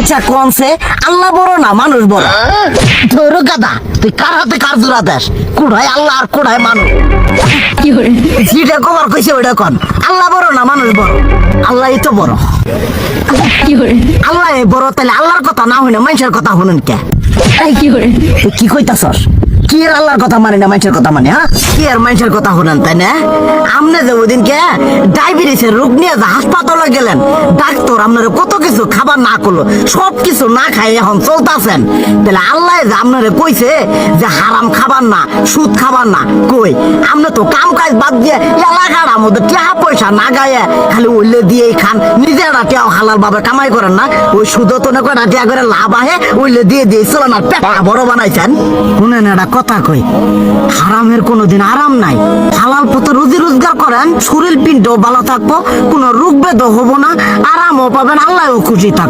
আচ্ছা কোনছে আল্লাহ বড় না মানুষ বড়? ধরো গাদা, তুই কার হাতে কার জোড়া দেশ? কুড়ায় আল্লাহ আর কুড়ায় মানুষ। যেটা কবার কইছে ওইটা কন। আল্লাহ বড় না মানুষ বড়? আল্লাহই তো বড়। আল্লাহ বড়, তাহলে আল্লাহর কথা না হইনা মানুষের কথা শুনেন কে? তুই কি কইতাছস? কি এর আল্লাহর কথা মানে না মানুষের কথা মানে? হ্যাঁ, কি আর মানুষের কথা শুনেন তাই না? আমনে যে ওদিনকে ডায়াবেটিসের রোগ নিয়ে যে হাসপাতালে গেলেন, ডাক্তার আপনার কত কিছু খাবার না করলো, সব কিছু না খাই এখন চলতেছেন, তাহলে আল্লাহ যে আপনারে কইছে যে হারাম খাবার না, সুদ খাবার না, কই আপনি তো কাম কাজ বাদ দিয়ে এলাকার মধ্যে টাকা পয়সা না গায়ে খালি উল্লে দিয়েই খান, নিজেরা টিয়াও হালাল ভাবে কামাই করেন না, ওই সুদ তো না কটা টিয়া করে লাভ আহে উল্লে দিয়ে দিয়ে চলেন আর পেট বড় বানাইছেন। শুনেন একটা কথা কই, হারামের কোনোদিন আরাম নাই। হালাল পথে রুজি রোজগার করেন, শরীর পিণ্ড ভালো থাকবো, কোনো রোগ বেদও হবো না, আরামও পাবেন, আল্লাহও খুশি থাকবো।